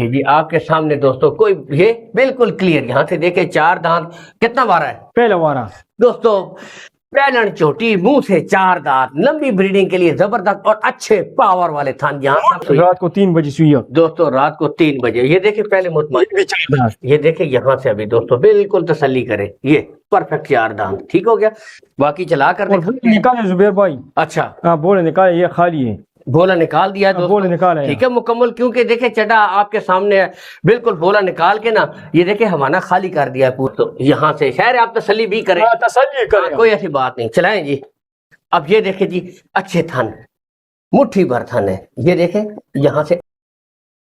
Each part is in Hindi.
ये जी आपके सामने दोस्तों कोई ये बिल्कुल क्लियर, यहाँ से देखे 4 दांत, कितना वारा है पहला वारा दोस्तों, पैलन चोटी, मुंह से 4 दांत, लंबी ब्रीडिंग के लिए जबरदस्त और अच्छे पावर वाले थान। यहाँ रात को 3 बजे सुई दोस्तों, रात को 3 बजे। ये देखे पहले मुतमईन, ये देखे यहाँ से अभी दोस्तों बिल्कुल तसल्ली करे, ये परफेक्ट 4 दांत, ठीक हो गया। बाकी चला कर निकाले जुबेर भाई। अच्छा हाँ बोले निकाले, ये खाली है, बोला निकाल दिया दोस्तों, बोला निकाला, ठीक है मुकम्मल, क्योंकि देखे चटा आपके सामने है, बिल्कुल बोला निकाल के ना ये देखे हवाना खाली कर दिया है पूरा। तो यहाँ से शायद आप तसल्ली भी करें, तसल्ली करें, कोई ऐसी बात नहीं, चलाएं जी। अब ये देखे जी अच्छे थन, मुट्ठी भर थन है, ये देखे यहाँ से।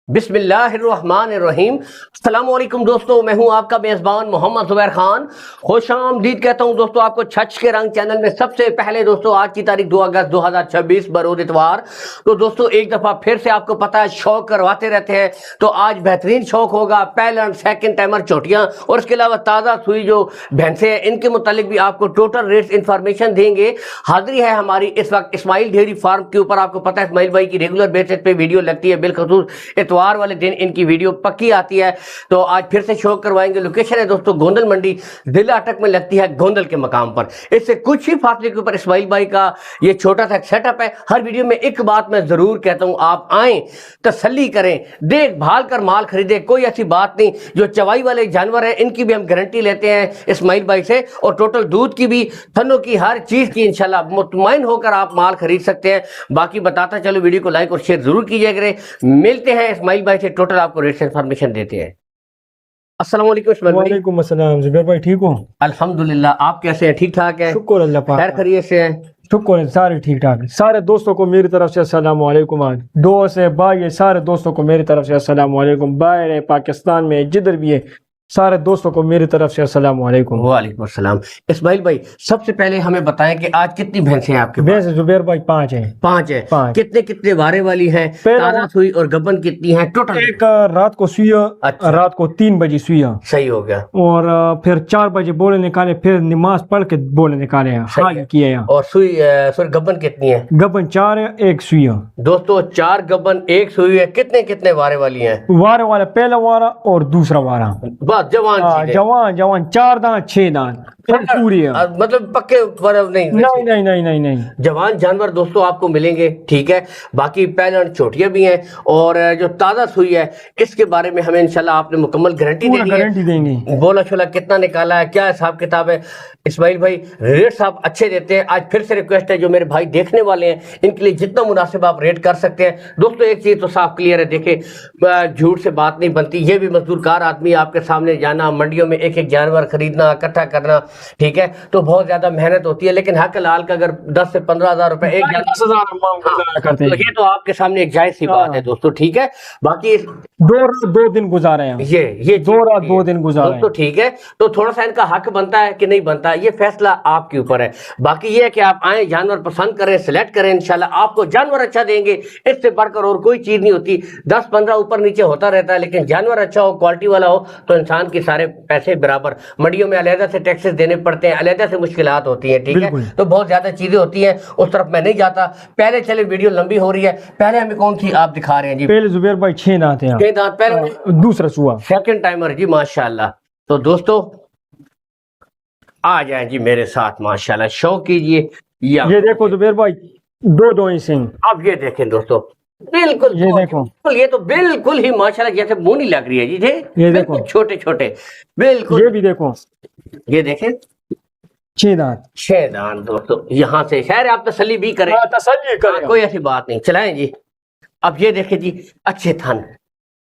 बिस्मिल्लाहिर्रहमानिर्रहीम, अस्सलाम वालेकुम दोस्तों, मैं हूं आपका मेज़बान मोहम्मद ज़ुबैर खान। खुशामदीद कहता हूं दोस्तों आपको छछ के रंग चैनल में। सबसे पहले दोस्तों आज की तारीख 2 अगस्त 2026 बरोज़ इतवार। तो दोस्तों एक दफ़ा फिर से आपको पता है शौक करवाते रहते हैं, तो आज बेहतरीन शौक होगा पैलन सेकंड टाइमर चोटियाँ और इसके अलावा ताज़ा सुई जो भैंसे हैं इनके मुतालिक भी आपको टोटल रेट्स इंफॉर्मेशन देंगे। हाजिरी है हमारी इस वक्त इस्माइल डेयरी फार्म के ऊपर। आपको पता है इस्माइल भाई की रेगुलर बेसिस पे वीडियो लगती है, बिलखसूस इतवार वाले दिन इनकी वीडियो पक्की आती है। तो आज फिर से शो करवाएंगे। लोकेशन है दोस्तों गोंदल मंडी, जिला अटक में लगती है, गोंदल के मकाम पर। इससे कुछ ही फासले के ऊपर इस्माइल भाई का ये छोटा सा सेटअप है। हर वीडियो में एक बात मैं जरूर कहता हूं, आप आए तसल्ली करें, देखभाल कर माल खरीदे। कोई ऐसी बात नहीं, जो चवाई वाले जानवर है इनकी भी हम गारंटी लेते हैं इस्माइल भाई से, और टोटल दूध की भी, थनों की, हर चीज की इंशाल्लाह मुतमईन होकर आप माल खरीद सकते हैं। बाकी बताता चलो, वीडियो को लाइक और शेयर जरूर कीजिए करें। मिलते हैं इस्माइल भाई से, टोटल आपको रेट इन्फॉर्मेशन देते हैं। अस्सलाम वालेकुम इस्माइल भाई। वालेकुम अस्सलाम जुबैर भाई, ठीक हो? अल्हम्दुलिल्लाह, आप कैसे हैं? ठीक ठाक है, शुक्र अल्लाह पाक, खैर खैरियत से हैं? शुक्र है, सारे ठीक ठाक है। सारे दोस्तों को मेरी तरफ से अस्सलाम वालेकुम। आज दोस्त है, भाई है, सारे दोस्तों को मेरी तरफ से अस्सलाम वालेकुम। बाहर है, पाकिस्तान में, जिधर भी है, सारे दोस्तों को मेरी तरफ से अस्सलाम वालेकुम। वालेकुम अस्सलाम। इस्माइल भाई सबसे पहले हमें बताएं कि आज कितनी भैंसें हैं आपके पास? भैंस जुबैर भाई 5 है। 5 है। 5 कितने कितने वारे वाली हैं? ताजा सुई और गबन कितनी है टोटल? एक रात को सुइया, अच्छा। रात को 3 बजे सुइया, सही हो गया। और फिर 4 बजे बोले निकाले, फिर नमाज पढ़ के बोले निकाले, हाँ किए हैं। और सुई सुई गबन कितनी है? गबन 4 है, 1 सुइया दोस्तों, 4 गबन 1 सुई है। कितने कितने वारे वाली हैं? वारे वाला, पहला वारा और दूसरा वारा। बस जवान जवान जवान 4 दांत 6 दांत पूरी है, मतलब पक्के बर्फ नहीं? नहीं नहीं नहीं नहीं नहीं, जवान जानवर दोस्तों आपको मिलेंगे, ठीक है। बाकी पैलन छोटियां भी हैं, और जो ताजा सुई है इसके बारे में हमें इंशाल्लाह आपने मुकम्मल गारंटी देंगे। बोला छोला कितना निकाला है, क्या हिसाब किताब है? इस्माइल भाई रेट्स आप अच्छे देते हैं। आज फिर से रिक्वेस्ट है, जो मेरे भाई देखने वाले हैं इनके लिए जितना मुनासिब आप रेट कर सकते हैं। दोस्तों एक चीज तो साफ क्लियर है, देखे झूठ से बात नहीं बनती। ये भी मजदूरकार आदमी आपके सामने जाना, मंडियों में एक एक जानवर खरीदना, इकट्ठा करना, ठीक है, तो बहुत ज्यादा मेहनत होती है। लेकिन हक लाल का अगर 10 से 15 हजार रुपए एक 10,000 करते हैं, तो ये तो आपके सामने एक जायज सी बात है दोस्तों, ठीक है। बाकी 2 दिन गुजारे हैं, ये 2 रात 2 दिन गुजारे दोस्तों, ठीक है। तो थोड़ा सा इनका हक बनता है कि नहीं बनता, ये फैसला आपके ऊपर है। बाकी ये है कि आप आए, जानवर पसंद करें, सिलेक्ट करें, इंशाल्लाह आपको जानवर अच्छा देंगे। इससे बढ़कर और कोई चीज नहीं होती। 10-15 ऊपर नीचे होता रहता है, लेकिन जानवर अच्छा हो, क्वालिटी वाला हो, तो इंसान के सारे पैसे बराबर। मंडियों में अलहदा से टैक्सेस देने पड़ते हैं, अलहदा से मुश्किलात होती है, ठीक है। तो बहुत ज्यादा चीजें होती हैं, उस तरफ मैं नहीं जाता। पहले चले, वीडियो लंबी हो रही है, पहले हमें कौन सी आप दिखा रहे हैं जी? पहले जुबैर भाई 6 दांत हैं, 6 दांत पहले, दूसरा सुआ सेकंड टाइमर जी, माशाल्लाह। तो दोस्तों आ जाए जी मेरे साथ, माशाल्लाह, शो कीजिए। ये देखो जुबैर भाई, 2 सिंह। अब ये देखें दोस्तों, बिल्कुल ये देखो, ये तो बिल्कुल ही माशाल्लाह जैसे मुंह नहीं लग रही है जी। ये देखो छोटे छोटे, बिल्कुल। ये भी देखो, ये देखें 6 दांत 6 दांत दोस्तों। यहाँ से खैर आप तसल्ली भी करें, तसल्ली करें, कोई ऐसी बात नहीं, चलाएं जी। अब ये देखें जी अच्छे थन,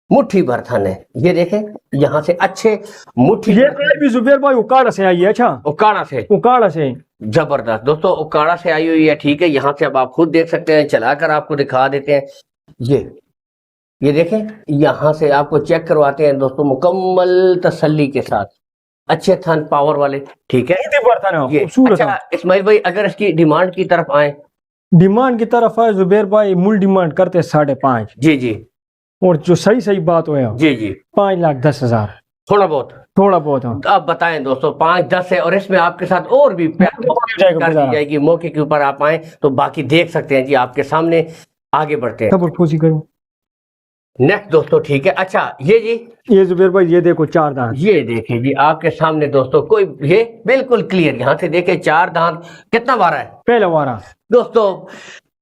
मुट्ठी भर थन है, ये देखें यहाँ से अच्छे मुट्ठी। ये भी जुबैर भाई उकाड़ा से आई है। अच्छा, उकाड़ा से जबरदस्त दोस्तों, उकाड़ा से आई हुई है, ठीक है। यहाँ से अब आप खुद देख सकते हैं, चलाकर आपको दिखा देते हैं। ये देखें, यहाँ से आपको चेक करवाते हैं दोस्तों मुकम्मल तसल्ली के साथ। अच्छे थन, पावर वाले, ठीक है। ये अच्छा इस्माइल भाई, अगर इसकी डिमांड की तरफ आए? डिमांड की तरफ आए जुबैर भाई, मूल डिमांड करते 5.5। जी। और जो सही बात हो जी 5,10,000, थोड़ा बहुत हो। तो आप बताएं दोस्तों, 5-10 है, और इसमें आपके साथ और भी कर दी जाएगी। मौके के ऊपर आप आए तो बाकी देख सकते हैं जी, आपके सामने। आगे बढ़ते हैं। नेक्स्ट दोस्तों, ठीक है। अच्छा ये जी, ये जुबेर भाई ये देखो 4 दांत, ये देखिए जी आपके सामने दोस्तों, कोई ये बिल्कुल क्लियर, यहाँ से देखे 4 दांत, कितना वारा है पहला वारा। दोस्तों,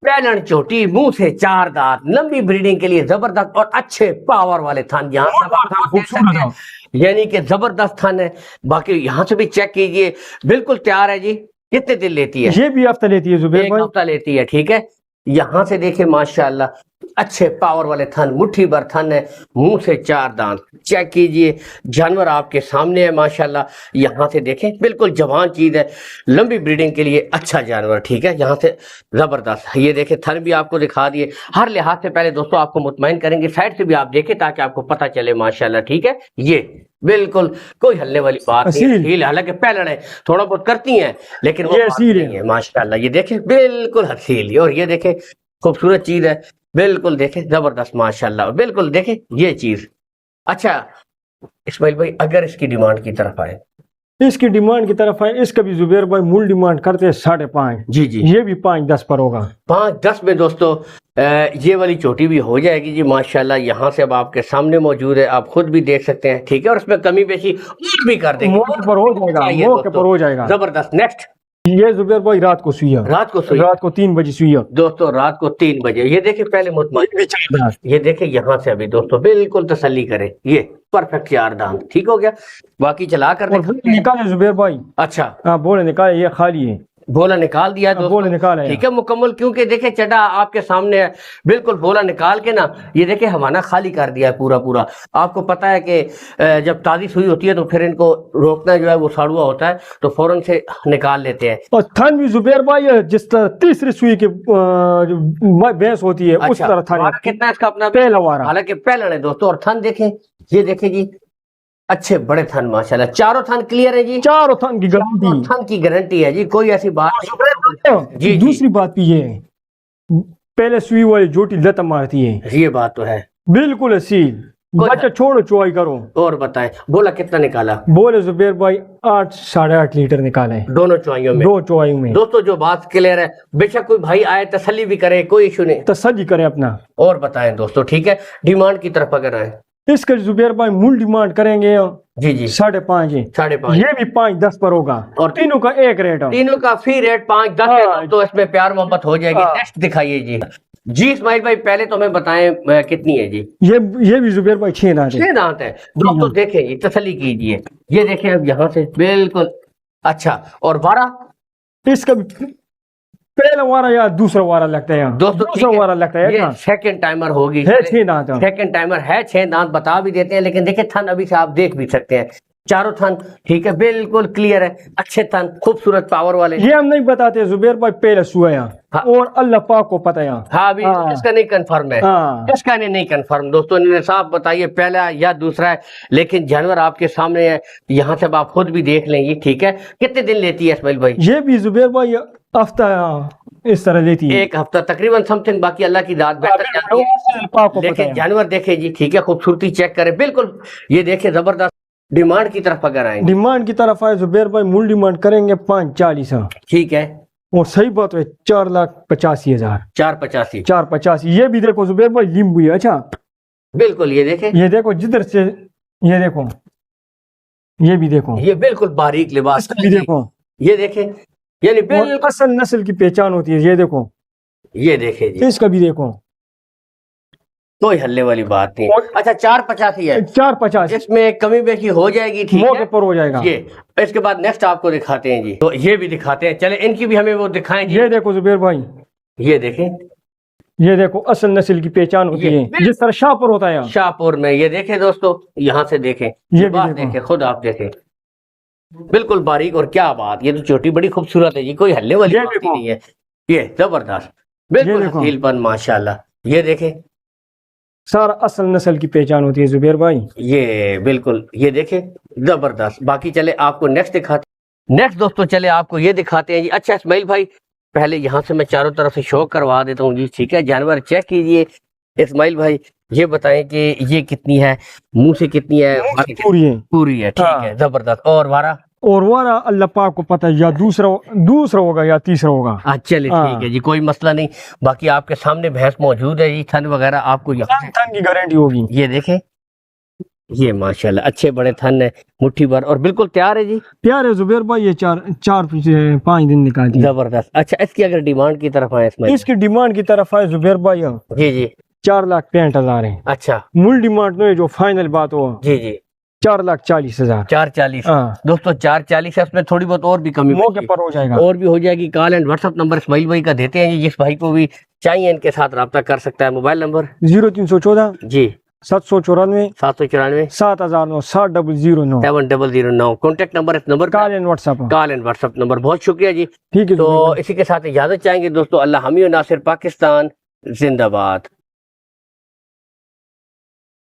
पैलन चोटी, मुंह से 4 दांत, लंबी ब्रीडिंग के लिए जबरदस्त और अच्छे पावर वाले थान, यहाँ से आप देख खूबसूरत सकते हैं, यानी कि जबरदस्त थान है। बाकी यहाँ से भी चेक कीजिए, बिल्कुल तैयार है जी। कितने दिन लेती है? ये भी हफ्ता लेती है जुबेर एक भाई। हफ्ता लेती है, ठीक है। यहाँ से देखे माशाल्लाह अच्छे पावर वाले थन, मुट्ठी भर थन है, मुंह से 4 दांत, चेक कीजिए, जानवर आपके सामने है माशाल्लाह। यहाँ से देखें बिल्कुल जवान चीज है, लंबी ब्रीडिंग के लिए अच्छा जानवर, ठीक है। यहाँ से जबरदस्त, ये देखें थन भी आपको दिखा दिए, हर लिहाज से पहले दोस्तों आपको मुतमईन करेंगे, साइड से भी आप देखें ताकि आपको पता चले माशाल्लाह, ठीक है। ये बिल्कुल कोई हल्ले वाली बात नहीं है, हील हालांकि पैलन है, थोड़ा बहुत करती हैं लेकिन वो ये बात नहीं है माशाल्लाह। ये देखें बिल्कुल हसील, और ये देखें खूबसूरत चीज है, बिल्कुल देखें जबरदस्त माशाल्लाह, बिल्कुल देखें ये चीज। अच्छा इस्माइल भाई, अगर इसकी डिमांड की तरफ आए, इसकी डिमांड की तरफ है, इसका भी जुबेर भाई मूल डिमांड करते हैं 5.5। जी जी, ये भी 5-10 पर होगा। 5-10 में दोस्तों ये वाली चोटी भी हो जाएगी जी माशाल्लाह। यहाँ से अब आपके सामने मौजूद है, आप खुद भी देख सकते हैं, ठीक है। और इसमें कमी बेशी और भी कर देंगे, मौके पर हो जाएगा, मौके पर हो जाएगा। जबरदस्त। नेक्स्ट, ये जुबेर भाई रात को सुइया, रात को सुई, रात को 3 बजे सुइया दोस्तों रात को 3 बजे। ये देखे पहले मुतमईन, ये देखे यहाँ से अभी दोस्तों बिल्कुल तसल्ली करे, ये परफेक्ट 4 दांत, ठीक हो गया। बाकी चला कर निकाले जुबेर भाई। अच्छा हाँ बोले निकाले, ये खाली है, भोला निकाल दिया बोले दोस्तों, निकाला है, ठीक है मुकम्मल, क्योंकि देखे चढ़ा आपके सामने है, बिल्कुल भोला निकाल के ना ये देखे हवाना खाली कर दिया है पूरा पूरा। आपको पता है कि जब ताजी सुई होती है तो फिर इनको रोकना जो है वो साड़ुआ होता है, तो फौरन से निकाल लेते हैं। और थन भी जुबेर भाई जिस तरह तीसरी सुई की भैंस होती है, उस तरह थन। कितना इसका अपना पहला वारा, हालांकि पहला है दोस्तों। और थन देखें, ये देखें जी अच्छे बड़े थन माशाल्लाह, चारों थन क्लियर है जी, चारों थन की गारंटी, थन की गारंटी है जी, कोई ऐसी बात नहीं। जी दूसरी बात भी ये है, पहले सुई वाली जोटी लत मारती है, ये बात तो है, बिल्कुल असील। बच्चा छोड़ो चुवाई करो। और बताएं बोला कितना निकाला? बोले जुबेर भाई 8-8.5 लीटर निकाले दोनों चुवाइयों में, 2 चुवाइयों में। दोस्तों जो बात क्लियर है, बेशक कोई भाई आए तसल्ली भी करे, कोई इशू नहीं, तसल्ली करे अपना। और बताएं दोस्तों, ठीक है। डिमांड की तरफ अगर आए, इसके जुबेर भाई मूल डिमांड करेंगे जी जी 5.5, 5.5, ये भी 5-10 पर होगा, और तीनों का एक रेट है, तीनों का फी रेट 5-10 है, तो इसमें प्यार मोहब्बत हो जाएगी। नेक्स्ट दिखाइए जी। जी इस्माइल भाई पहले तो हमें बताएं कितनी है जी? ये भी जुबेर भाई 6 दांत है। 6 दांत है दोस्तों, देखें ये तसल्ली कीजिए, ये देखें अब यहाँ से बिल्कुल अच्छा। और वारा इसका पहला वारा या दूसरा वारा लगता है दोस्तों, दूसरा वारा लगता है, ये सेकंड टाइमर होगी, है 6 दांत, सेकंड टाइमर है, 6 दांत बता भी देते हैं, लेकिन देखिए थन अभी से आप देख भी सकते हैं, चारों थन ठीक है, बिल्कुल क्लियर है, अच्छे थन, खूबसूरत पावर वाले। ये हम नहीं बताते जुबेर भाई, पहले सुया और अल्लाह पाक को पता है। हाँ अभी इसका नहीं कंफर्म है, इसका नहीं कंफर्म दोस्तों, इन्होंने साफ बताइए पहला या दूसरा है, लेकिन जानवर आपके सामने है, यहाँ से आप खुद भी देख लेंगे, ठीक है। कितने दिन लेती है इस्माइल भाई? ये भी जुबेर भाई हफ्ता इस तरह लेती है, 1 हफ्ता तकरीबन समथिंग, बाकी अल्लाह की दाद बेहतर जाती है। लेकिन जानवर देखे जी, ठीक है, खूबसूरती चेक करे, बिल्कुल ये देखे जबरदस्त। डिमांड की तरफ अगर आए, डिमांड की तरफ आए जुबेर भाई मूल डिमांड करेंगे 540, ठीक है, और सही बात है 4,85,000, 485, 485। ये भी देखो जुबेर भाई लिंबू है, अच्छा बिल्कुल ये देखे, ये देखो जिधर से, ये देखो, ये भी देखो, ये बिल्कुल बारीक लिबास, भी देखो, ये देखे, यानी बिल्कुल असल नस्ल की पहचान होती है। ये देखो, ये देखे जी, इसका भी देखो, कोई हल्ले वाली बात नहीं। अच्छा 485 है, 450, इसमें कमी बेशी हो जाएगी, ठीक मौके है, पर हो जाएगा। ये इसके बाद नेक्स्ट आपको दिखाते हैं जी, तो ये भी दिखाते हैं, चले इनकी भी हमें वो दिखाएं जी। ये देखो जुबेर भाई, ये देखें, ये देखो असल नस्ल की पहचान होती है, जिस तरह शाहपुर होता है, शाहपुर में। ये देखें दोस्तों, यहाँ से देखें, ये बात देखें, खुद आप देखें, बिल्कुल बारीक, और क्या बात, ये तो चोटी बड़ी खूबसूरत है जी, कोई हल्ले वाली बात ही नहीं है, ये जबरदस्त, बिल्कुल हसीलपन माशाल्लाह। ये देखें, सारा असल नस्ल की पहचान होती है जुबेर भाई, ये बिल्कुल, ये देखें जबरदस्त। बाकी चले आपको नेक्स्ट दिखाते, नेक्स्ट दोस्तों चले आपको ये दिखाते हैं जी। अच्छा इस्माइल भाई पहले यहाँ से मैं चारों तरफ से शो करवा देता हूँ जी, ठीक है, जानवर चेक कीजिए। इस्माइल भाई ये बताएं कि ये कितनी है, मुंह से कितनी है? पूरी है, पूरी है, ठीक है, जबरदस्त। और वारा? और वारा अल्लाह पाक को पता है, या दूसरा होगा या तीसरा होगा। चलिए ठीक है जी, कोई मसला नहीं। बाकी आपके सामने भैंस मौजूद है जी, थन वगैरह आपको यहाँ से थन की गारंटी होगी। ये देखें, ये माशाल्लाह अच्छे बड़े थन है, मुट्ठी भर और बिल्कुल तैयार है जी। प्यारे जुबैर भाई, ये 4-5 दिन निकाल दिए। जबरदस्त। अच्छा, इसकी अगर डिमांड की तरफ आए इसमें, इसकी डिमांड की तरफ आए जुबैर भाई, जी जी 4,65,000 है। अच्छा मूल डिमांड में जो फाइनल बात हो जी जी 4,40,000। 440। हाँ। दोस्तों 440 है, उसमें थोड़ी बहुत और भी कमी मौके पर हो जाएगा, और भी हो जाएगी। Call and WhatsApp number Ismail भाई का देते हैं जी, जिस भाई को भी चाहिए इनके साथ रब्ता कर सकता है। मोबाइल नंबर 0314 जी 794 794 7009 7009 7009। कॉन्टेक्ट नंबर, इस number call and WhatsApp. Call and WhatsApp number. बहुत शुक्रिया जी। ठीक है तो इसी के साथ इजाजत चाहेंगे दोस्तों। अल्लाह हमी और नासिर, पाकिस्तान जिंदाबाद।